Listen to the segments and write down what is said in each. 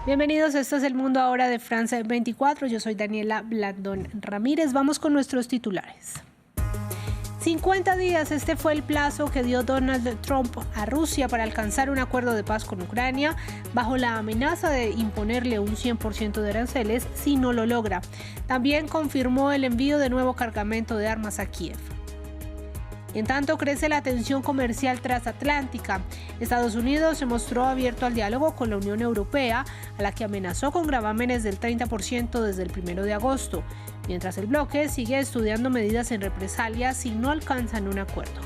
Bienvenidos, esto es El Mundo Ahora de France 24. Yo soy Daniela Blandón Ramírez. Vamos con nuestros titulares. 50 días, este fue el plazo que dio Donald Trump a Rusia para alcanzar un acuerdo de paz con Ucrania, bajo la amenaza de imponerle un 100% de aranceles si no lo logra. También confirmó el envío de nuevo cargamento de armas a Kiev. En tanto, crece la tensión comercial transatlántica. Estados Unidos se mostró abierto al diálogo con la Unión Europea, a la que amenazó con gravámenes del 30% desde el 1 de agosto, mientras el bloque sigue estudiando medidas en represalia si no alcanzan un acuerdo.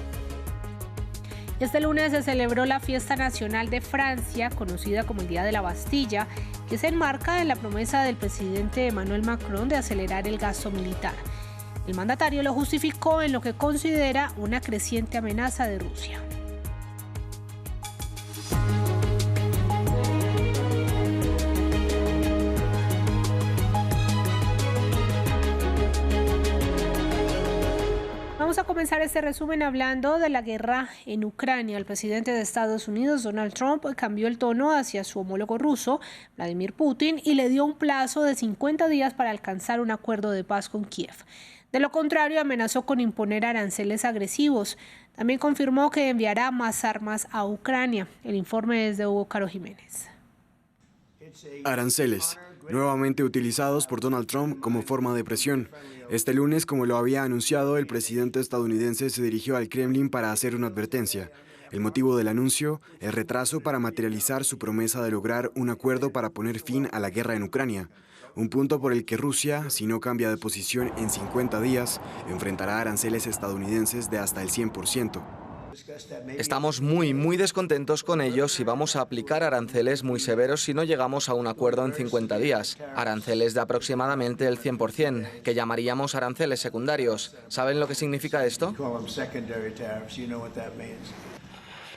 Este lunes se celebró la Fiesta Nacional de Francia, conocida como el Día de la Bastilla, que se enmarca en la promesa del presidente Emmanuel Macron de acelerar el gasto militar. El mandatario lo justificó en lo que considera una creciente amenaza de Rusia. Vamos a comenzar este resumen hablando de la guerra en Ucrania. El presidente de Estados Unidos, Donald Trump, cambió el tono hacia su homólogo ruso, Vladimir Putin, y le dio un plazo de 50 días para alcanzar un acuerdo de paz con Kiev. De lo contrario, amenazó con imponer aranceles agresivos. También confirmó que enviará más armas a Ucrania. El informe es de Hugo Caro Jiménez. Aranceles, nuevamente utilizados por Donald Trump como forma de presión. Este lunes, como lo había anunciado, el presidente estadounidense se dirigió al Kremlin para hacer una advertencia. El motivo del anuncio, el retraso para materializar su promesa de lograr un acuerdo para poner fin a la guerra en Ucrania. Un punto por el que Rusia, si no cambia de posición en 50 días, enfrentará aranceles estadounidenses de hasta el 100%. Estamos muy descontentos con ellos y vamos a aplicar aranceles muy severos si no llegamos a un acuerdo en 50 días. Aranceles de aproximadamente el 100%, que llamaríamos aranceles secundarios. ¿Saben lo que significa esto?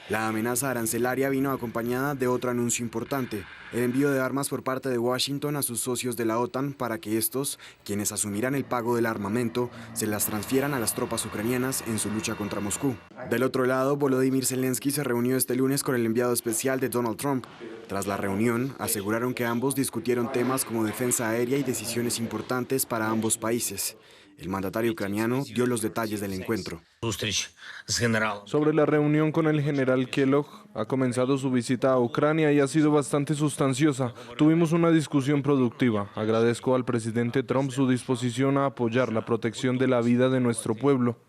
La amenaza arancelaria vino acompañada de otro anuncio importante, el envío de armas por parte de Washington a sus socios de la OTAN para que estos, quienes asumirán el pago del armamento, se las transfieran a las tropas ucranianas en su lucha contra Moscú. Del otro lado, Volodymyr Zelensky se reunió este lunes con el enviado especial de Donald Trump. Tras la reunión, aseguraron que ambos discutieron temas como defensa aérea y decisiones importantes para ambos países. El mandatario ucraniano dio los detalles del encuentro. Sobre la reunión con el general Kellogg, ha comenzado su visita a Ucrania y ha sido bastante sustanciosa. Tuvimos una discusión productiva. Agradezco al presidente Trump su disposición a apoyar la protección de la vida de nuestro pueblo.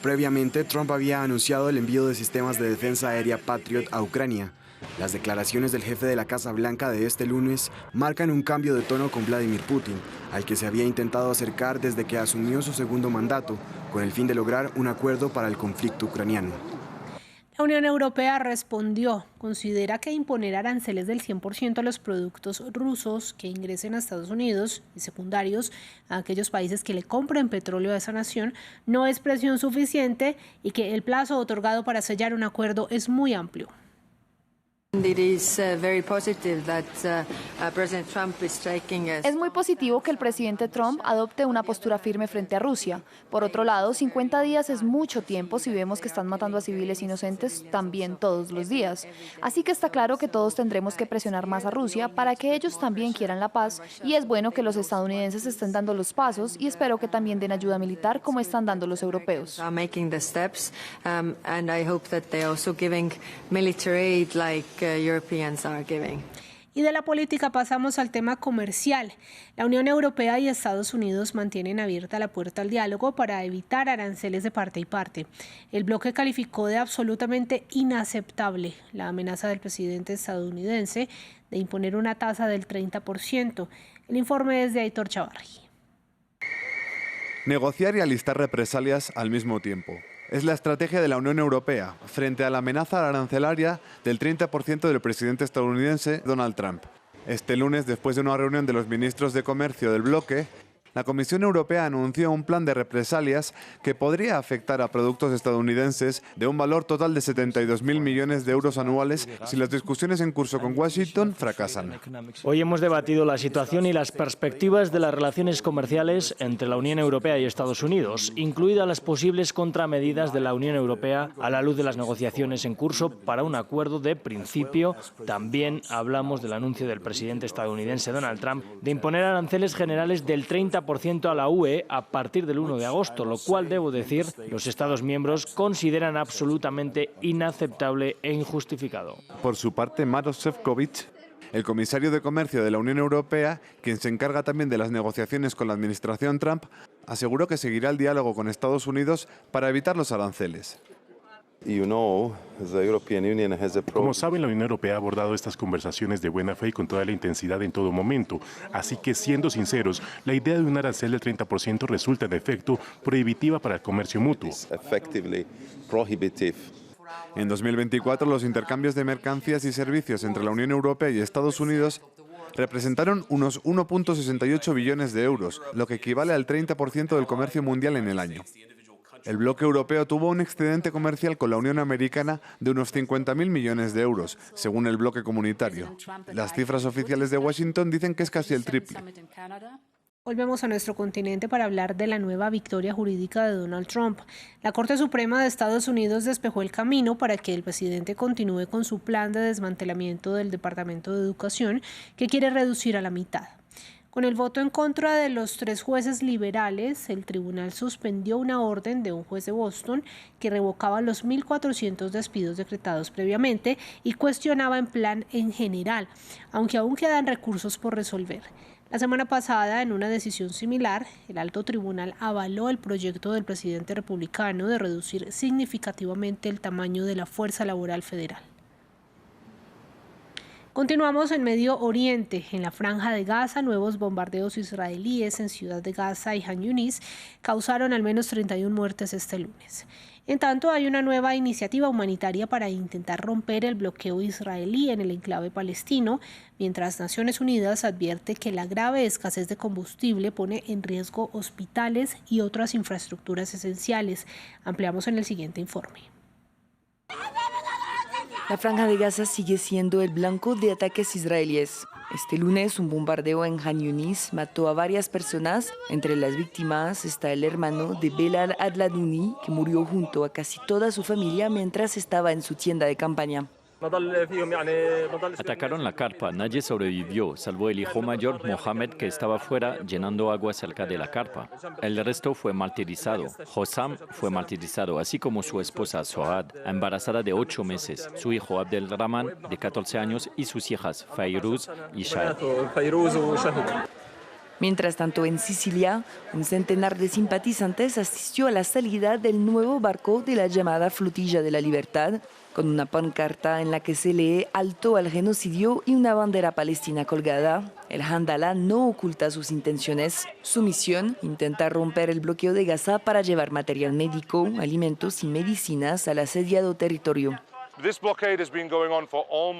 Previamente, Trump había anunciado el envío de sistemas de defensa aérea Patriot a Ucrania. Las declaraciones del jefe de la Casa Blanca de este lunes marcan un cambio de tono con Vladimir Putin, al que se había intentado acercar desde que asumió su segundo mandato, con el fin de lograr un acuerdo para el conflicto ucraniano. La Unión Europea respondió, considera que imponer aranceles del 100% a los productos rusos que ingresen a Estados Unidos y secundarios a aquellos países que le compren petróleo a esa nación no es presión suficiente y que el plazo otorgado para sellar un acuerdo es muy amplio. Es muy positivo que el presidente Trump adopte una postura firme frente a Rusia. Por otro lado, 50 días es mucho tiempo si vemos que están matando a civiles inocentes también todos los días. Así que está claro que todos tendremos que presionar más a Rusia para que ellos también quieran la paz, y es bueno que los estadounidenses estén dando los pasos y espero que también den ayuda militar como están dando los europeos. Y de la política pasamos al tema comercial. La Unión Europea y Estados Unidos mantienen abierta la puerta al diálogo para evitar aranceles de parte y parte. El bloque calificó de absolutamente inaceptable la amenaza del presidente estadounidense de imponer una tasa del 30%. El informe es de Aitor Chavarri. Negociar y alistar represalias al mismo tiempo. Es la estrategia de la Unión Europea frente a la amenaza arancelaria del 30% del presidente estadounidense Donald Trump. Este lunes, después de una reunión de los ministros de Comercio del bloque, la Comisión Europea anunció un plan de represalias que podría afectar a productos estadounidenses de un valor total de 72.000 millones de euros anuales si las discusiones en curso con Washington fracasan. Hoy hemos debatido la situación y las perspectivas de las relaciones comerciales entre la Unión Europea y Estados Unidos, incluidas las posibles contramedidas de la Unión Europea a la luz de las negociaciones en curso para un acuerdo de principio. También hablamos del anuncio del presidente estadounidense Donald Trump de imponer aranceles generales del 30% a la UE a partir del 1 de agosto, lo cual, debo decir, los Estados miembros consideran absolutamente inaceptable e injustificado. Por su parte, Maroš Šefčovič, el comisario de Comercio de la Unión Europea, quien se encarga también de las negociaciones con la administración Trump, aseguró que seguirá el diálogo con Estados Unidos para evitar los aranceles. Como saben, la Unión Europea ha abordado estas conversaciones de buena fe y con toda la intensidad en todo momento. Así que, siendo sinceros, la idea de un arancel del 30% resulta, en efecto, prohibitiva para el comercio mutuo. En 2024, los intercambios de mercancías y servicios entre la Unión Europea y Estados Unidos representaron unos 1,68 billones de euros, lo que equivale al 30% del comercio mundial en el año. El bloque europeo tuvo un excedente comercial con la Unión Americana de unos 50.000 millones de euros, según el bloque comunitario. Las cifras oficiales de Washington dicen que es casi el triple. Volvemos a nuestro continente para hablar de la nueva victoria jurídica de Donald Trump. La Corte Suprema de Estados Unidos despejó el camino para que el presidente continúe con su plan de desmantelamiento del Departamento de Educación, que quiere reducir a la mitad. Con el voto en contra de los 3 jueces liberales, el tribunal suspendió una orden de un juez de Boston que revocaba los 1.400 despidos decretados previamente y cuestionaba el plan en general, aunque aún quedan recursos por resolver. La semana pasada, en una decisión similar, el alto tribunal avaló el proyecto del presidente republicano de reducir significativamente el tamaño de la fuerza laboral federal. Continuamos en Medio Oriente. En la Franja de Gaza, nuevos bombardeos israelíes en Ciudad de Gaza y Han Yunis causaron al menos 31 muertes este lunes. En tanto, hay una nueva iniciativa humanitaria para intentar romper el bloqueo israelí en el enclave palestino, mientras Naciones Unidas advierte que la grave escasez de combustible pone en riesgo hospitales y otras infraestructuras esenciales. Ampliamos en el siguiente informe. La Franja de Gaza sigue siendo el blanco de ataques israelíes. Este lunes, un bombardeo en Han Yunis mató a varias personas. Entre las víctimas está el hermano de Belal Adladuni, que murió junto a casi toda su familia mientras estaba en su tienda de campaña. Atacaron la carpa, nadie sobrevivió, salvo el hijo mayor, Mohamed, que estaba fuera llenando agua cerca de la carpa. El resto fue martirizado. Hossam fue martirizado, así como su esposa Sohad, embarazada de 8 meses, su hijo Abdelrahman, de 14 años, y sus hijas Fairuz y Shahid. Mientras tanto, en Sicilia, un centenar de simpatizantes asistió a la salida del nuevo barco de la llamada Flotilla de la Libertad, con una pancarta en la que se lee "Alto al genocidio" y una bandera palestina colgada. El Handala no oculta sus intenciones. Su misión, intentar romper el bloqueo de Gaza para llevar material médico, alimentos y medicinas al asediado territorio.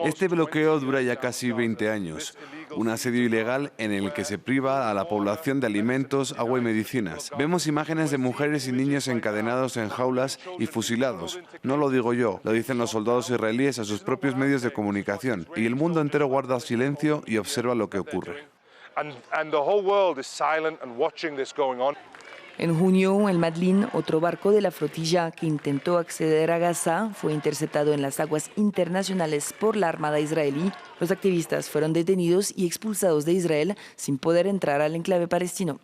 Este bloqueo dura ya casi 20 años, un asedio ilegal en el que se priva a la población de alimentos, agua y medicinas. Vemos imágenes de mujeres y niños encadenados en jaulas y fusilados. No lo digo yo, lo dicen los soldados israelíes a sus propios medios de comunicación, y el mundo entero guarda silencio y observa lo que ocurre. En junio, el Madlin, otro barco de la flotilla que intentó acceder a Gaza, fue interceptado en las aguas internacionales por la Armada israelí. Los activistas fueron detenidos y expulsados de Israel sin poder entrar al enclave palestino.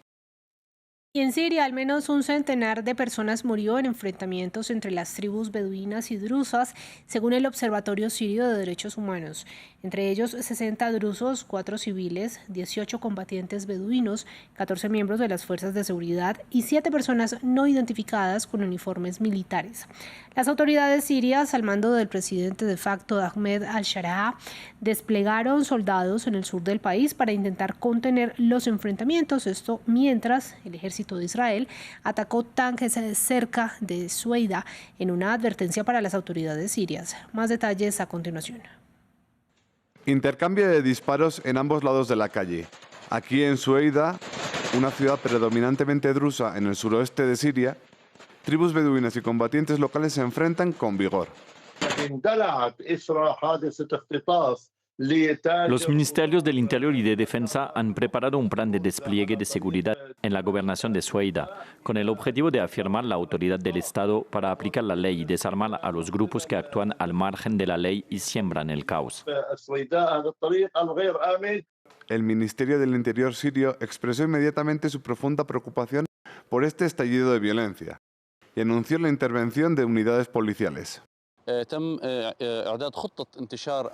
Y en Siria, al menos un centenar de personas murió en enfrentamientos entre las tribus beduinas y drusas, según el Observatorio Sirio de Derechos Humanos. Entre ellos, 60 drusos, 4 civiles, 18 combatientes beduinos, 14 miembros de las fuerzas de seguridad y 7 personas no identificadas con uniformes militares. Las autoridades sirias, al mando del presidente de facto Ahmed al-Sharaa, desplegaron soldados en el sur del país para intentar contener los enfrentamientos. Esto mientras el ejército de Israel atacó tanques cerca de Sueida en una advertencia para las autoridades sirias. Más detalles a continuación. Intercambio de disparos en ambos lados de la calle. Aquí en Sueida, una ciudad predominantemente drusa en el suroeste de Siria, tribus beduinas y combatientes locales se enfrentan con vigor. Los ministerios del Interior y de Defensa han preparado un plan de despliegue de seguridad en la gobernación de Sueida, con el objetivo de afirmar la autoridad del Estado para aplicar la ley y desarmar a los grupos que actúan al margen de la ley y siembran el caos. El Ministerio del Interior sirio expresó inmediatamente su profunda preocupación por este estallido de violencia y anunció la intervención de unidades policiales.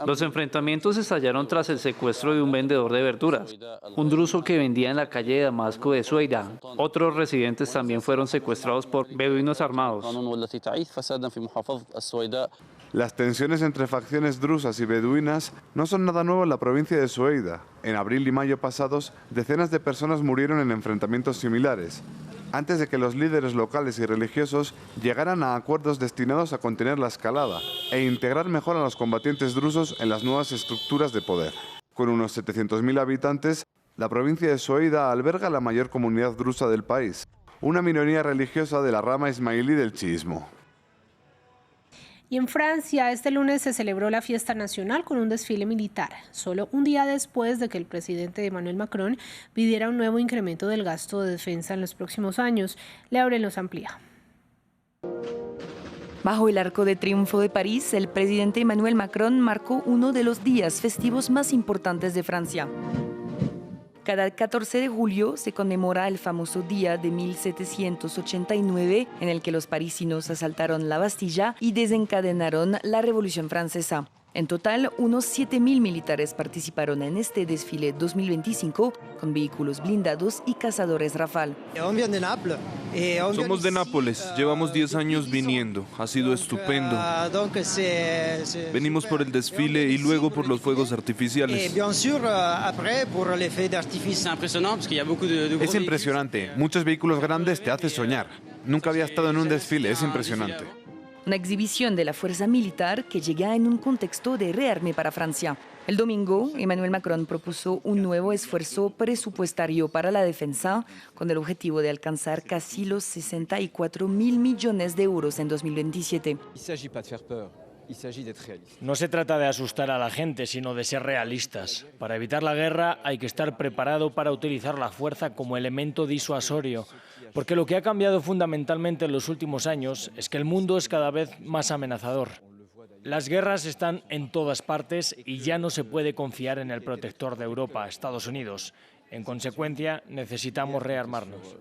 Los enfrentamientos estallaron tras el secuestro de un vendedor de verduras, un druso que vendía en la calle de Damasco de Sueida. Otros residentes también fueron secuestrados por beduinos armados. Las tensiones entre facciones drusas y beduinas no son nada nuevo en la provincia de Sueida. En abril y mayo pasados, decenas de personas murieron en enfrentamientos similares, antes de que los líderes locales y religiosos llegaran a acuerdos destinados a contener la escalada e integrar mejor a los combatientes drusos en las nuevas estructuras de poder. Con unos 700.000 habitantes, la provincia de Sueida alberga la mayor comunidad drusa del país, una minoría religiosa de la rama ismailí del chiismo. Y en Francia, este lunes se celebró la fiesta nacional con un desfile militar, solo un día después de que el presidente Emmanuel Macron pidiera un nuevo incremento del gasto de defensa en los próximos años. Lauren nos amplía. Bajo el Arco de Triunfo de París, el presidente Emmanuel Macron marcó uno de los días festivos más importantes de Francia. Cada 14 de julio se conmemora el famoso día de 1789 en el que los parisinos asaltaron la Bastilla y desencadenaron la Revolución Francesa. En total, unos 7.000 militares participaron en este desfile 2025 con vehículos blindados y cazadores Rafale. Somos de Nápoles, llevamos 10 años viniendo, ha sido estupendo. Venimos por el desfile y luego por los fuegos artificiales. Es impresionante, muchos vehículos grandes te hacen soñar. Nunca había estado en un desfile, es impresionante. Una exhibición de la fuerza militar que llega en un contexto de rearme para Francia. El domingo, Emmanuel Macron propuso un nuevo esfuerzo presupuestario para la defensa con el objetivo de alcanzar casi los 64.000 millones de euros en 2027. No se trata de asustar a la gente, sino de ser realistas. Para evitar la guerra hay que estar preparado para utilizar la fuerza como elemento disuasorio, porque lo que ha cambiado fundamentalmente en los últimos años es que el mundo es cada vez más amenazador. Las guerras están en todas partes y ya no se puede confiar en el protector de Europa, Estados Unidos. En consecuencia, necesitamos rearmarnos.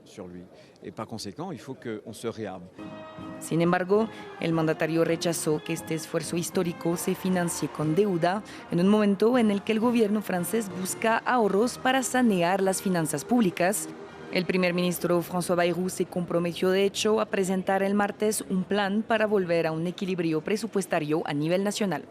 Sin embargo, el mandatario rechazó que este esfuerzo histórico se financie con deuda en un momento en el que el gobierno francés busca ahorros para sanear las finanzas públicas. El primer ministro François Bayrou se comprometió, de hecho, a presentar el martes un plan para volver a un equilibrio presupuestario a nivel nacional.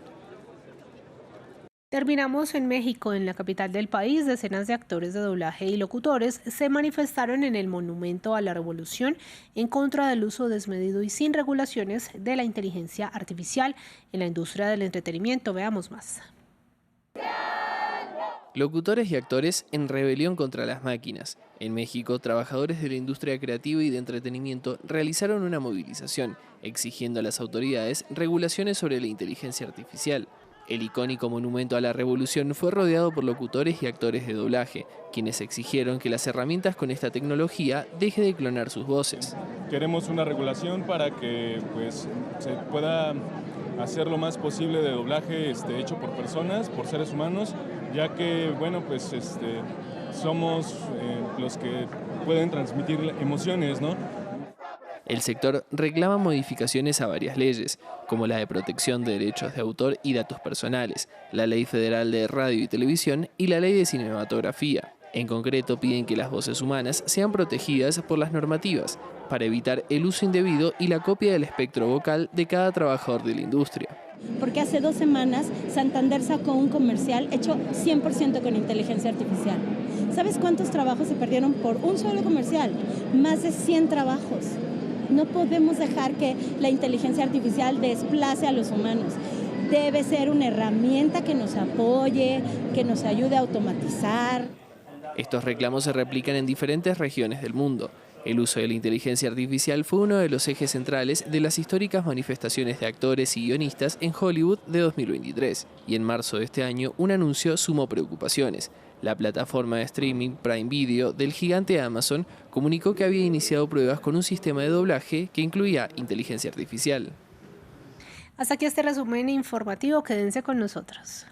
Terminamos en México, en la capital del país. Decenas de actores de doblaje y locutores se manifestaron en el Monumento a la Revolución en contra del uso desmedido y sin regulaciones de la inteligencia artificial en la industria del entretenimiento. Veamos más. Locutores y actores en rebelión contra las máquinas. En México, trabajadores de la industria creativa y de entretenimiento realizaron una movilización exigiendo a las autoridades regulaciones sobre la inteligencia artificial. El icónico Monumento a la Revolución fue rodeado por locutores y actores de doblaje, quienes exigieron que las herramientas con esta tecnología dejen de clonar sus voces. Queremos una regulación para que se pueda hacer lo más posible de doblaje hecho por personas, por seres humanos, ya que somos los que pueden transmitir emociones, ¿no? El sector reclama modificaciones a varias leyes, como la de protección de derechos de autor y datos personales, la Ley Federal de Radio y Televisión y la Ley de Cinematografía. En concreto, piden que las voces humanas sean protegidas por las normativas, para evitar el uso indebido y la copia del espectro vocal de cada trabajador de la industria. Porque hace 2 semanas Santander sacó un comercial hecho 100% con inteligencia artificial. ¿Sabes cuántos trabajos se perdieron por un solo comercial? Más de 100 trabajos. No podemos dejar que la inteligencia artificial desplace a los humanos. Debe ser una herramienta que nos apoye, que nos ayude a automatizar. Estos reclamos se replican en diferentes regiones del mundo. El uso de la inteligencia artificial fue uno de los ejes centrales de las históricas manifestaciones de actores y guionistas en Hollywood de 2023. Y en marzo de este año, un anuncio sumó preocupaciones. La plataforma de streaming Prime Video del gigante Amazon comunicó que había iniciado pruebas con un sistema de doblaje que incluía inteligencia artificial. Hasta aquí este resumen informativo, quédense con nosotros.